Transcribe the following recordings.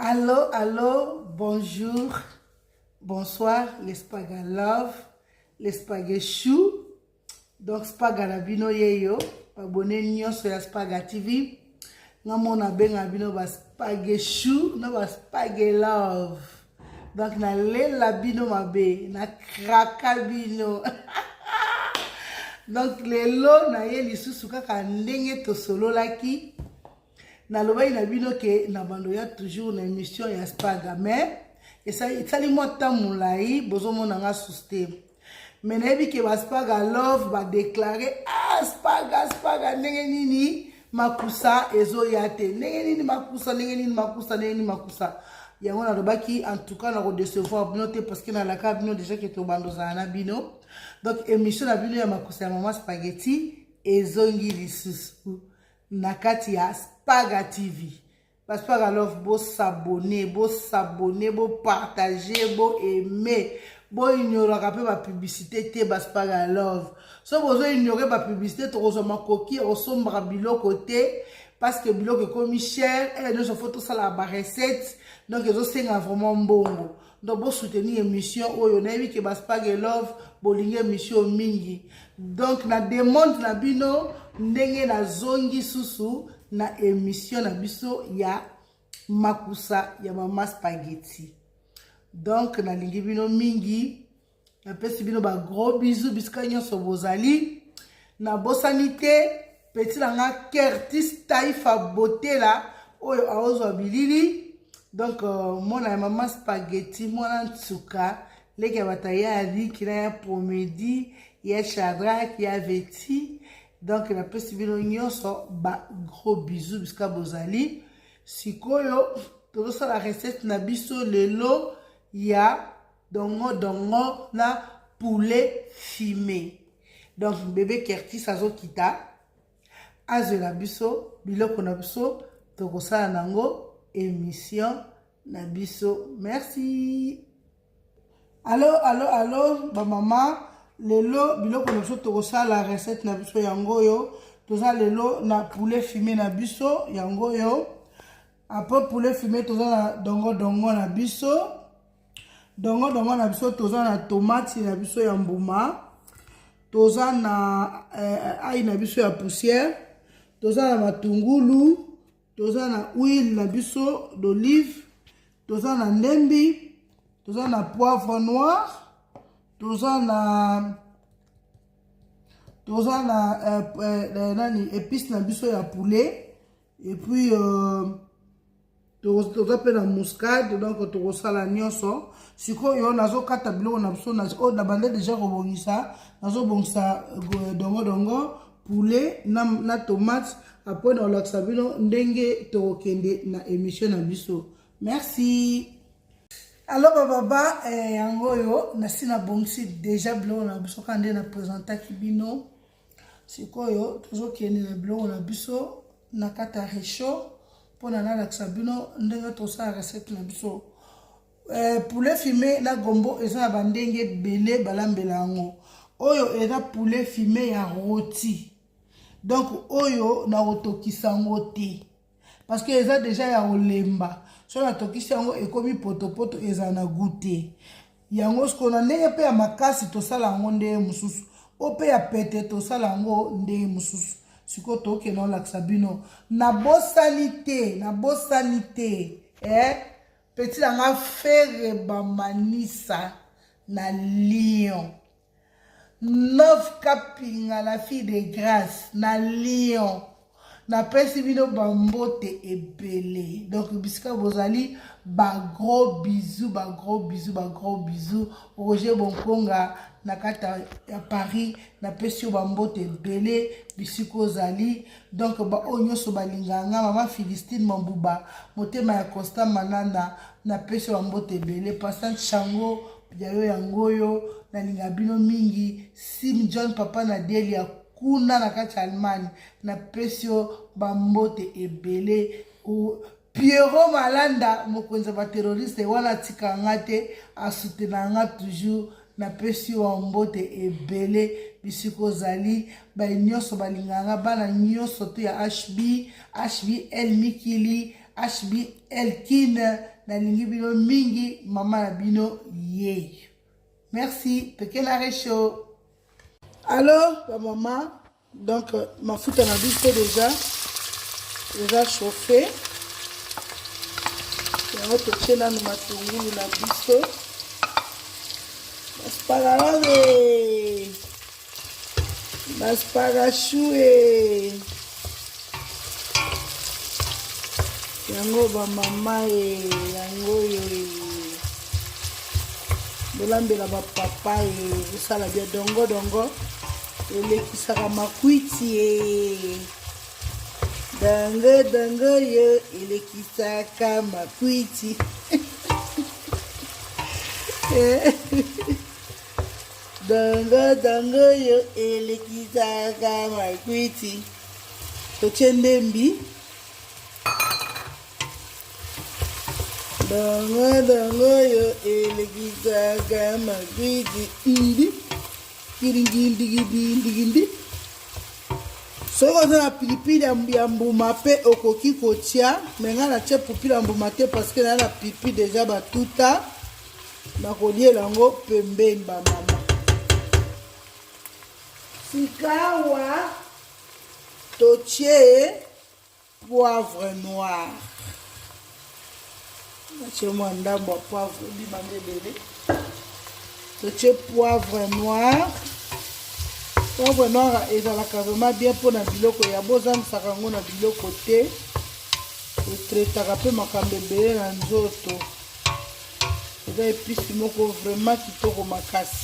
Allô, allô, bonjour, bonsoir, les spaga love, les spaga chou. Donc, spaga na bino yeyo, abonné nyonso ya Spaga TV. Ngamona benga bino ba spaga chou, na ba spaga love. Donc, na lela bino mabe, na kraka bino. Donc, lelo na ye lisusu kaka ndenge to solo laki. Na lobai na bino ke na bando ya toujours na émission ya Spaga mais esali mota mulai bozomona nga système mais na yebi ke ba Spaga love ba déclarer Spaga ndenge nini makusa ezoya te ndenge nini makusa yango na lobaki en tout cas na ko décevoir bino te parce que na la ka bino déjà ke to bando za na bino donc émission na bino ya makusa ya Mama Spaghetti ezongi lisusu na kati ya Spaga TV. Parce que alors bo s'abonner, bo partager, bo aimer, bo ignorer un peu ma publicité te Spaga Love. Si vous ignorez ma publicité, tu reçois ma coquille, ressemble bilo côté parce que bilo que comme cher, elle nous fait tout ça la recette. Donc ils ont vraiment bon. Donc bo soutenir émission oyo na yebi ke Spaga Love bo lingi émission mingi. Donc na demande na bino ndenge na zongi susu na émission na biso ya makusa ya Mama Spaghetti. Donc na lingi bino mingi na pesi bino ba gros bisous bisika nyonso bozali na bosanité petit langa Curtis Taifa Botela oyo aozwa bilili. Donc mona ya Mama Spaghetti mona ntuka leke batayari kina ya Pomedi ya Shadrach ya Veti. Donc la pesi bino nyonso ba gros bisous bisika bozali sikoyo tozo la recette na biso lelo ya dongo na poulet fumé. Donc bébé Curtis azo kita azela biso biloko na biso tokosala nango émission na biso. Merci. Allô ba maman lelo biloko na biso tokosala la recette na biso yango yo toza lelo na poulet fumé na biso yango yo. Après poulet fumé toza na dongo na biso na biso toza na tomate na biso ya mbuma toza na ail na biso ya poussière toza na matungulu toza na huile na biso d'olive toza na ndembi toza na poivre noir toza na épice na biso ya poulet et puis toza pe na muscade. Donc tokosala nyonso sikoyo nazokata biloko na biso na bande déjà kobongisa nazobongisa dongo poulet na tomate après na olakisa bino ndenge tokokende na émission na biso. Merci. Alors baba yango yo nasi na bongisi déjà biloko na biso kande na présentaki bino sikoyo tozokende na biloko na biso na kata réchaud pona na lakisa bino ndenge tosala recette na biso. Poulet fumé na gombo eza na bandenge belé balambela yango oyo eza poulet fumé ya rôti. Donc oyo na otokisa yango te parce que eza déjà ya olemba so na tokisi yango ekomi poto eza na goûter yango sko na ndenge pe ya makasi tosala yango ndenge mususu o pe ya pete tosala yango ndenge mususu siko toke na olakisa bino na bosani te petit langa fere bamanisa na Lyon 9 kapinga la fille de grâce na Lyon na pesi bino bambote ebele. Donc bisika bozali ba gros bisous Roger Bonkonga na kata ya Paris na pesi bambote ebele bisiko zali. Donc ba onyoso balinganga Mama Philistine Mambuba motema ya Costa Mananda na pesi bambote ebele Pastor Chango yayo yangoyo na linga bino mingi Sim John Papa na Delia kuna na kati Allemagne na pesio bambote ebele Pierrot Malanda mokonza ba terroriste wana tika ngate asutena nga toujours na pesio bambote ebele bisiko zali ba nyonso balinganga bana nyonso to ya HB El Mikili HB Elkin nalingi bino mingi mama na bino ye. Merci Pekela Recho. Alors maman, donc ma foute en a déjà chauffé. Et on va toucher là nous matungulu na biso. Asparagade. Asparachoué. Yango ba mama yango bolambela ba papa esala bia dongo elekisaka makwiti dango yo elekisaka makwiti dango yo elekisaka makwiti tochendembi dango yo elekisaka makwiti Gindi. Soko na pilipili ya mbuma pe okoki kotia menga na tie pupila ya mbuma te parce que na pipi déjà batuta na kolie lango pembeni ba mama. Sikawa totie poivre noir. Totie mo ndambo poivre bimande bele. Totie poivre noir. Poivre noir ezalaka vraiment bien pour na biloko ya bozangisaka yango na biloko te. Etretaka pe makambo ebele na nzoto. Eza épice moko vraiment kitoko makasi.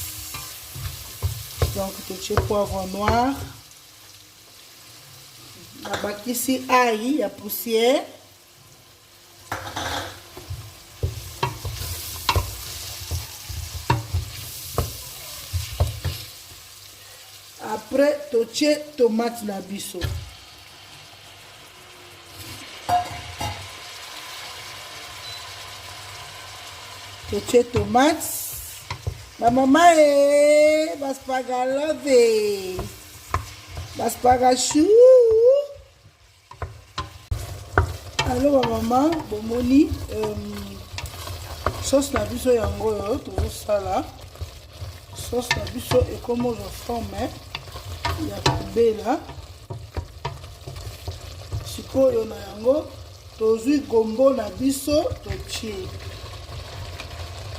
Donc totie poivre noir. Nabakisi ail ya poussière. Après, toche tomate na biso. Toche tomate. Ma maman est baspagalove. Baspagachou. Alors ma maman, bomoni sauce na biso yango yo to sala. Sauce na biso et comme je forme ya kubela sikoyo na yango tozwi gombo na biso totie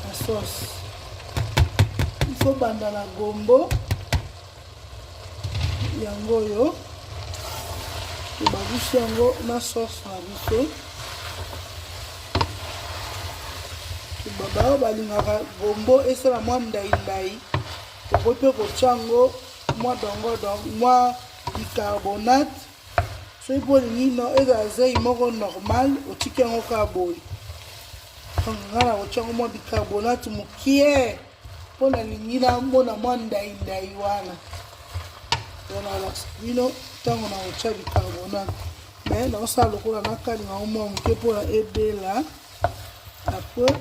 la sauce. Il faut banda la gombo yango yo tobabisi yango na sauce na biso. Baba balingaka gombo esala mwa ndai okope kochango mwa mwa bicarbonate soki mpo nino ezala zei moko normal otiki yango kaka boye nga na kochango mwa bicarbonate mokie mpo nalingi namona mwa ndai wana wana alakisa bino ntango na kotia bicarbonate me nakosala lokola nakalinga yango mwa moke mpona ebela apres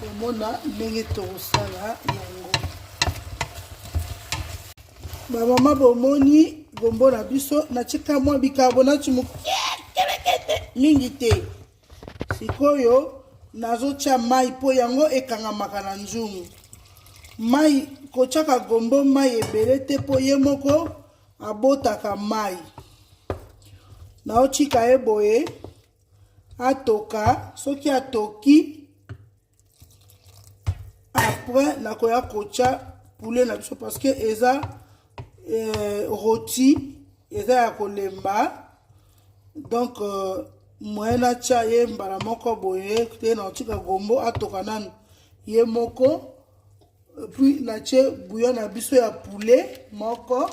omona ndenge tokosala yango. Bamama bomoni gombo na biso natika mwa bicarbonate mingi te. Sikoyo nazotia mai po yango ekangamaka na nzungu. Mai kochaka gombo mai ebele te po ye moko abotaka mai. Naochika eboye atoka soki atoki après nakoya kocha poulet na biso parce que eza rôti eza ya kolemba donc moyena cha ye mbala moko boye te na otika gombo atoka nanu ye moko puis na che bouillon na biso ya poulet moko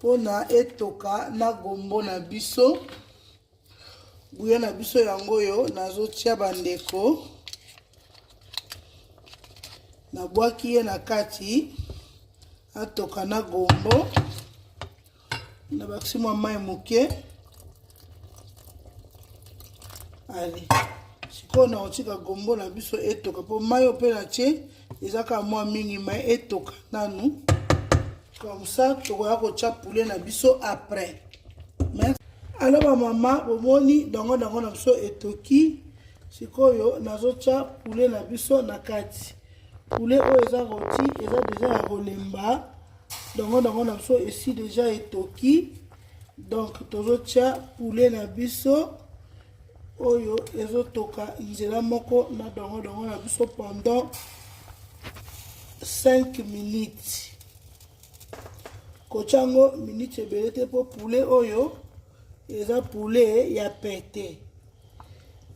pona etoka na gombo na biso bouillon na biso yango yo nazotia bandeko na bwaki ye na kati atoka na gombo na bakisi mwa mai moke. Allez, sikoyo na otika gombo na biso etoka po mai ope na tie ezaka mwa mingi mai etoka nanu comme ça tokoya kotia poulet na biso après. Alors ba mama bomoni dongo dongo na biso etoki sikoyo nazotia poulet na biso na kati. Poulet oyo eza roti eza déjà ya kolemba. Dongo dongo na biso esi déjà etoki. Donc tozotia poulet na biso oyo ezotoka nzela moko na dongo dongo na biso pendant 5 minutes. Kochango minutes ebele te po poulet oyo eza poulet ya pete.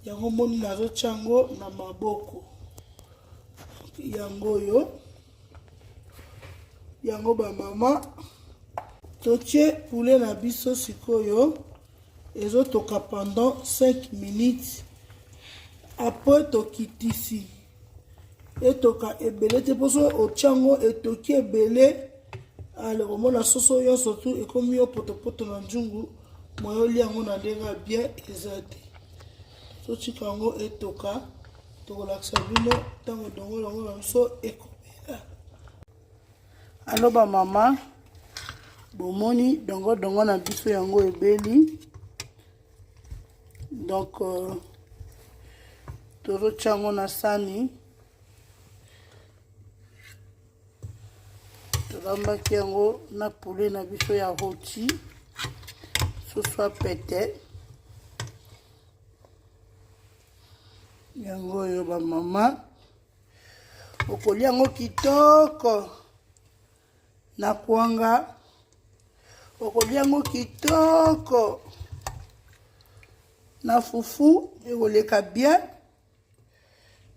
Yango moni nazo chango na maboko. Yango yo. Yango ba mama. Toche poulet na biso sikoyo. Ezo toka pendant 5 minutes. Après tokitisi. Etoka ebele te poso ochango etoki ebele. Alors omona soso yo surtout ekomi yo potopoto na njungu. Moyoli yango na denga bien ezate. Tochika yango etoka. Tokolakisa bino tango dongo yango na biso ekobela. Alors ba mama bomoni dongo dongo na biso yango ebeli. Donc tozotia yango na sani. Tolambaki yango na poulet na biso ya roti. Soit pété. Yango yo ba mama. Okoli yango kitoko. Na kwanga. Okoli yango kitoko. Na fufu. Ekoleka bien.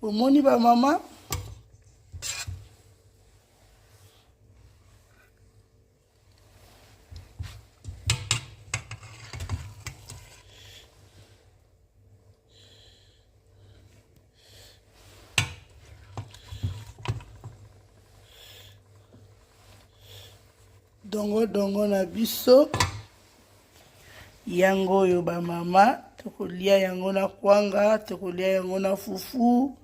Omoni ba mama. Dongo dongo na biso yango yo ba mama tokolia yango na kwanga tokolia yango na fufu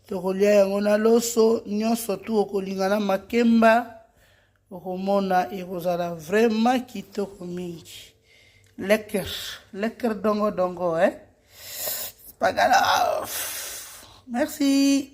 tokolia yango na loso nyonso tu okolinga na makemba okomona ekozala vraiment kitoko mingi lekker dongo dongo pas grave merci.